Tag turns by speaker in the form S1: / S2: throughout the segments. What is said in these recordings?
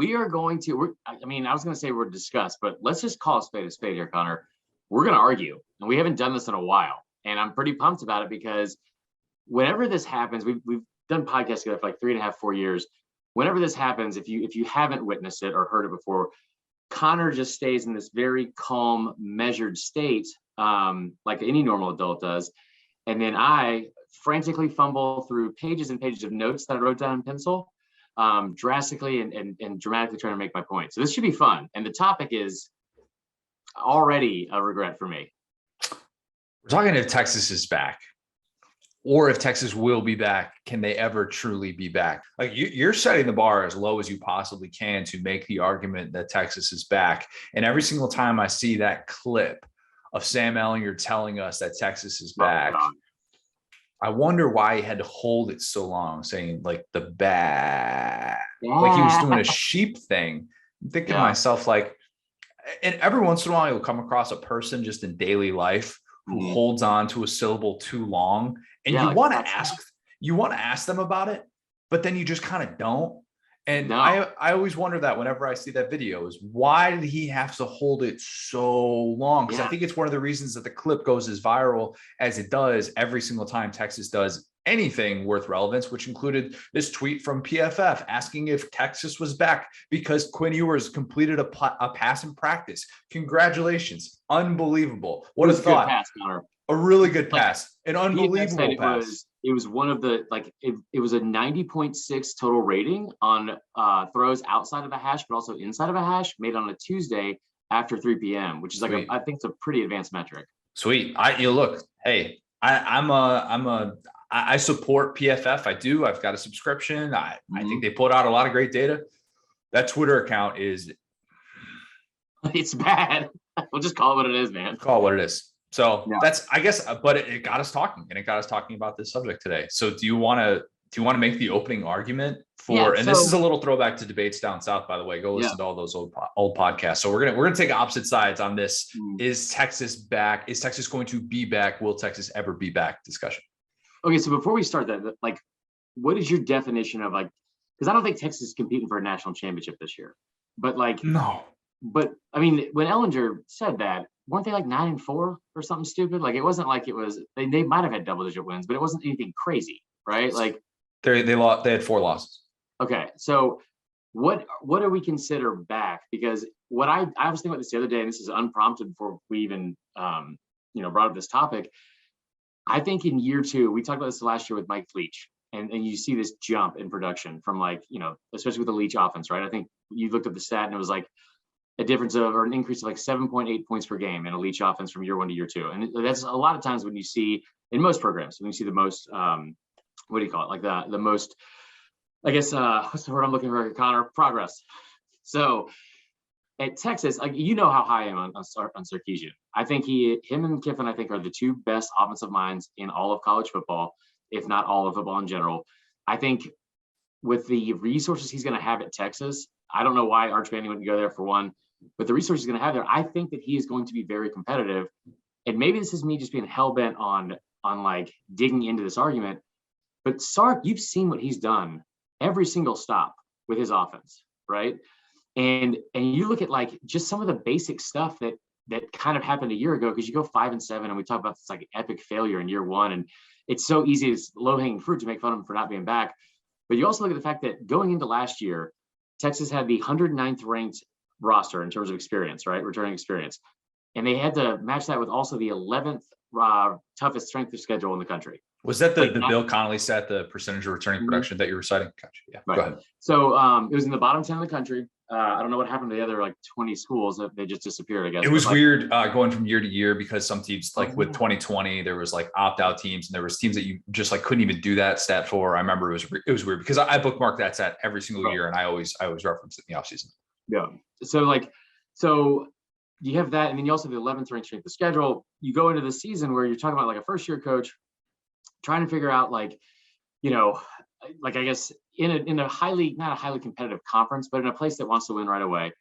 S1: we are going to, I mean, I was going to say we're discussed, but let's just call a spade here, Connor. We're going to argue, and we haven't done this in a while. And I'm pretty pumped about it because whenever this happens, we've done podcasts together for like 3.5, 4 years. Whenever this happens, if you haven't witnessed it or heard it before, Connor just stays in this very calm, measured state, like any normal adult does. And then I frantically fumble through pages and pages of notes that I wrote down in pencil, drastically and dramatically trying to make my point. So this should be fun. And the topic is already a regret for me.
S2: We're talking if Texas is back, or if Texas will be back. Can they ever truly be back? Like you're setting the bar as low as you possibly can to make the argument that Texas is back. And every single time I see that clip of Sam Ehlinger telling us that Texas is back, I wonder why he had to hold it so long, saying like the back, like he was doing a sheep thing. I'm thinking to myself, like, and every once in a while you'll come across a person just in daily life who holds on to a syllable too long, and you want to ask them about it, but then you just kind of don't. And I always wonder that whenever I see that video, is why did he have to hold it so long? Because I think it's one of the reasons that the clip goes as viral as it does every single time Texas does anything worth relevance, which included this tweet from PFF asking if Texas was back because Quinn Ewers completed a pass in practice. Congratulations. Unbelievable. What a thought. Pass, a really good pass. An unbelievable pass.
S1: It was one of the, like, it was a 90.6 total rating on throws outside of a hash, but also inside of a hash, made on a Tuesday after 3 p.m., which is like, I think it's a pretty advanced metric.
S2: Sweet. Look, hey, I support PFF. I do. I've got a subscription. I think they put out a lot of great data. That Twitter account
S1: it's bad. We'll just call it what it is, man.
S2: Call it what it is. So that's, I guess, but it got us talking, and it got us talking about this subject today. So do you want to make the opening argument for, and this is a little throwback to debates down south, by the way, go listen to all those old podcasts. So we're going to take opposite sides on this. Is Texas back? Is Texas going to be back? Will Texas ever be back? Discussion.
S1: Okay. So before we start that, like, what is your definition of, like, because I don't think Texas is competing for a national championship this year, but like,
S2: no,
S1: but I mean, when Ehlinger said that, weren't they like 9-4 or something stupid? Like, it wasn't like it was, they might have had double-digit wins, but it wasn't anything crazy, right? Like
S2: they had 4 losses.
S1: Okay, so what do we consider back? Because what I was thinking about this the other day, and this is unprompted before we even brought up this topic. I think in year 2, we talked about this last year with Mike Leach, and you see this jump in production from, like, especially with the Leach offense, right? I think you looked at the stat and it was like a difference of, or an increase of like 7.8 points per game in a Leach offense from year 1 to year 2. And that's a lot of times when you see in most programs, when you see the most, what do you call it? Like the most, I guess, what's the word I'm looking for, Connor? Progress. So at Texas, like, how high I am on Sarkisian. I think him and Kiffin, I think, are the 2 best offensive minds in all of college football, if not all of football in general. I think with the resources he's going to have at Texas, I don't know why Arch Manning wouldn't go there for one, but the resources he's going to have there, I think that he is going to be very competitive. And maybe this is me just being hell-bent on like digging into this argument, but Sark, you've seen what he's done every single stop with his offense, right? And you look at, like, just some of the basic stuff that kind of happened a year ago, because you go 5-7 and we talk about this like epic failure in year 1, and it's so easy, it's low-hanging fruit to make fun of him for not being back. But you also look at the fact that going into last year, Texas had the 109th ranked roster in terms of experience, right? Returning experience. And they had to match that with also the 11th toughest strength of schedule in the country.
S2: Was that the Bill Connolly set, the percentage of returning production that you were citing? Gotcha. Yeah,
S1: right.
S2: Go ahead.
S1: So it was in the bottom 10 of the country. I don't know what happened to the other like 20 schools. They just disappeared, I guess.
S2: It was weird going from year to year, because some teams, like with 2020, there was like opt-out teams, and there was teams that you just like couldn't even do that stat for. I remember it was weird because I bookmarked that stat every single year, and I always reference it in the offseason.
S1: Yeah. So you have that, and then you also have the 11th ranked strength of schedule. You go into the season where you're talking about like a first year coach trying to figure out, like, like, I guess in a highly, not a highly competitive conference, but in a place that wants to win right away.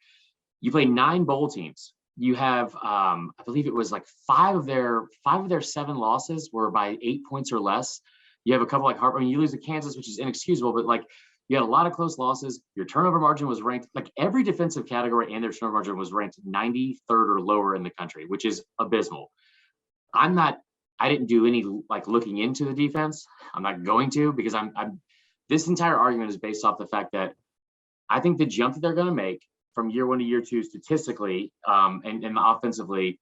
S1: You play 9 bowl teams. You have, I believe it was like 5 of their 7 losses were by 8 points or less. You have a couple like you lose to Kansas, which is inexcusable, but like You had a lot of close losses. Your turnover margin was ranked, like every defensive category and their turnover margin was ranked 93rd or lower in the country, which is abysmal. I didn't do any like looking into the defense. I'm not going to, because this entire argument is based off the fact that I think the jump that they're going to make from year 1 to year 2 statistically and offensively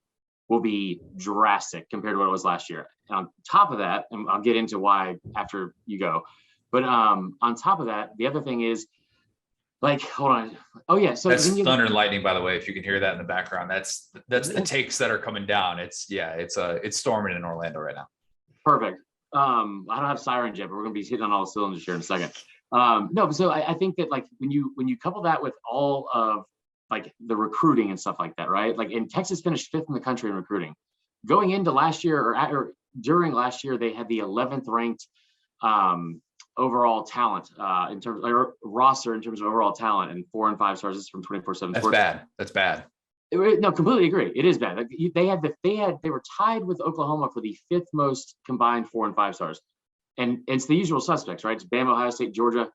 S1: will be drastic compared to what it was last year. And on top of that, and I'll get into why after you go, but on top of that, the other thing is, like, hold on. Oh yeah. So
S2: that's thunder and lightning, by the way, if you can hear that in the background. That's the takes that are coming down. It's storming in Orlando right now.
S1: Perfect. I don't have sirens yet, but we're gonna be hitting on all the cylinders here in a second. No, so I think that like when you couple that with all of like the recruiting and stuff like that, right? Like, and Texas finished 5th in the country in recruiting. Going into last year or during last year, they had the 11th ranked overall talent in terms of roster in terms of overall talent, and 4 and 5 stars. This is from 24/7
S2: That's
S1: Sports.
S2: bad. That's bad.
S1: No, completely agree. It is bad. Like they were tied with Oklahoma for the 5th most combined 4 and 5 stars, and it's the usual suspects, right? It's Bama, Ohio State, Georgia,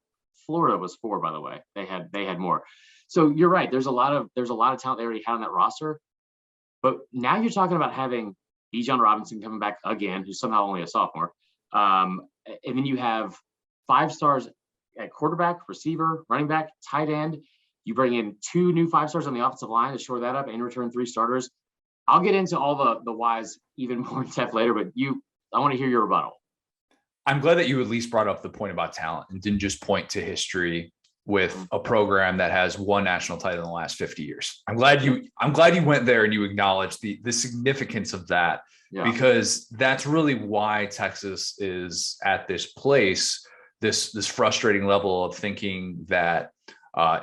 S1: Florida was 4, by the way. They had more. So you're right. There's a lot of talent they already had on that roster, but now you're talking about having Bijan Robinson coming back again, who's somehow only a sophomore, and then you have 5 stars at quarterback, receiver, running back, tight end. You bring in 2 new 5 stars on the offensive line to shore that up and return 3 starters. I'll get into all the whys even more in depth later, but I want to hear your rebuttal.
S2: I'm glad that you at least brought up the point about talent and didn't just point to history with a program that has 1 national title in the last 50 years. I'm glad you went there and you acknowledged the significance of that, because that's really why Texas is at this place, this frustrating level of thinking that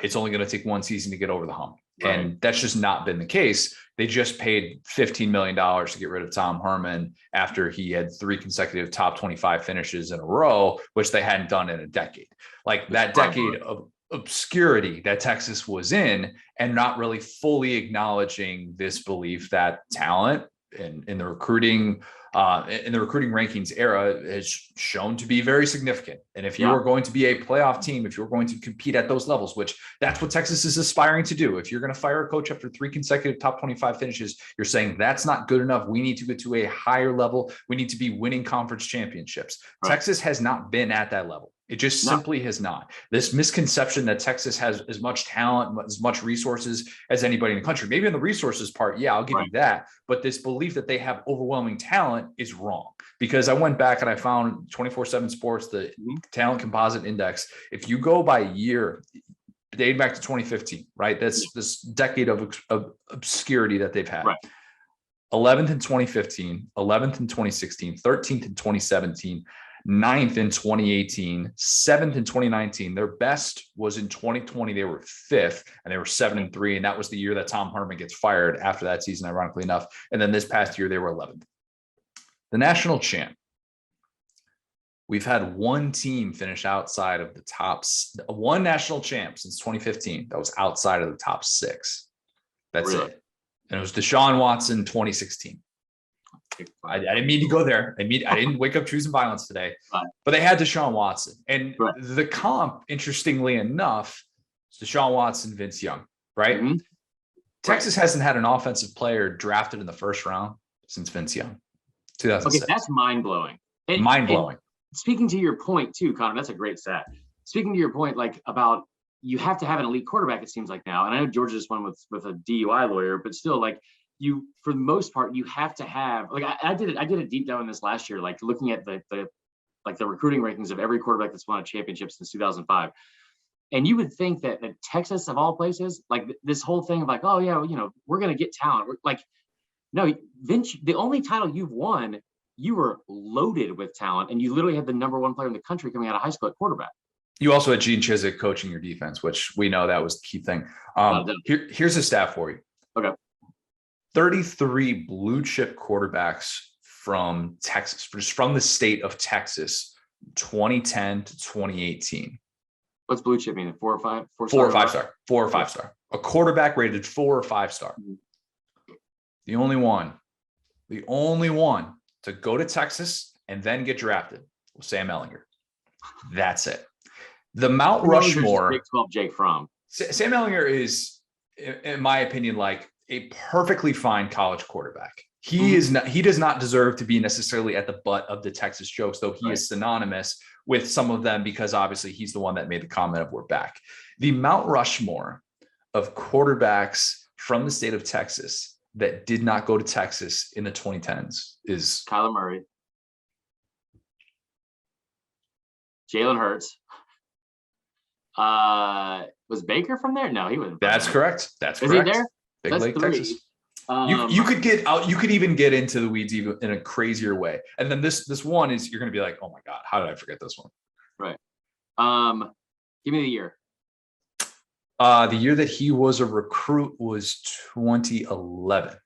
S2: it's only going to take 1 season to get over the hump. Right. And that's just not been the case. They just paid $15 million to get rid of Tom Herman after he had 3 consecutive top 25 finishes in a row, which they hadn't done in a decade. Like that decade of obscurity that Texas was in, and not really fully acknowledging this belief that talent in the recruiting rankings era has shown to be very significant. And if you are going to be a playoff team, if you're going to compete at those levels, which that's what Texas is aspiring to do. If you're going to fire a coach after 3 consecutive top 25 finishes, you're saying that's not good enough. We need to get to a higher level. We need to be winning conference championships. Right. Texas has not been at that level. It just simply has not. This misconception that Texas has as much talent, as much resources as anybody in the country. Maybe on the resources part, I'll give you that. But this belief that they have overwhelming talent is wrong. Because I went back and I found 24/7 Sports, the talent composite index. If you go by year, dating back to 2015, right? That's this decade of obscurity that they've had. Right. 11th in 2015, 11th in 2016, 13th in 2017. 9th in 2018, 7th in 2019. Their best was in 2020. They were 5th and they were 7-3. And that was the year that Tom Herman gets fired after that season, ironically enough. And then this past year, they were 11th. The national champ. We've had 1 team finish outside of the tops, 1 national champ since 2015 that was outside of the top 6. That's it. And it was Deshaun Watson 2016. I didn't mean to go there. I didn't wake up choosing violence today, but they had Deshaun Watson. And the comp, interestingly enough, is Deshaun Watson, Vince Young, right? Mm-hmm. Texas hasn't had an offensive player drafted in the 1st round since Vince Young, 2006.
S1: Okay, that's mind-blowing.
S2: Mind-blowing.
S1: Speaking to your point too, Connor, that's a great stat. Speaking to your point, like about you have to have an elite quarterback, it seems like now. And I know Georgia just won with a DUI lawyer, but still, like, you, for the most part, you have to have, like, I did a deep dive on this last year, like looking at the recruiting rankings of every quarterback that's won a championship since 2005. And you would think that Texas, of all places, like this whole thing of like, oh yeah, we're going to get talent. Like, no, Vince, the only title you've won, you were loaded with talent, and you literally had the number 1 player in the country coming out of high school at quarterback.
S2: You also had Gene Chizik coaching your defense, which we know that was the key thing. Here's a stat for you.
S1: Okay.
S2: 33 blue chip quarterbacks from Texas, just from the state of Texas, 2010 to 2018.
S1: What's blue chip mean? 4 or 5?
S2: 4 or 5 star. 4 or 5 star. A quarterback rated 4 or 5 star. The only one to go to Texas and then get drafted was Sam Ehlinger. That's it. The Mount
S1: Sam Ehlinger's just
S2: Rushmore.
S1: Big 12 Jake Fromm.
S2: Sam Ehlinger is, in my opinion, like a perfectly fine college quarterback. He is not. He does not deserve to be necessarily at the butt of the Texas jokes, though he is synonymous with some of them because obviously he's the one that made the comment of "we're back." The Mount Rushmore of quarterbacks from the state of Texas that did not go to Texas in the 2010s is
S1: Kyler Murray, Jalen Hurts. Was Baker from there? No, he wasn't.
S2: That's correct. That's
S1: Is
S2: correct.
S1: he there?
S2: Big
S1: That's
S2: Lake,
S1: 3.
S2: Texas. You could get out. You could even get into the weeds even in a crazier way. And then this one is you're going to be like, oh my God, how did I forget this one?
S1: Right. Give me the year.
S2: The year that he was a recruit was 2011.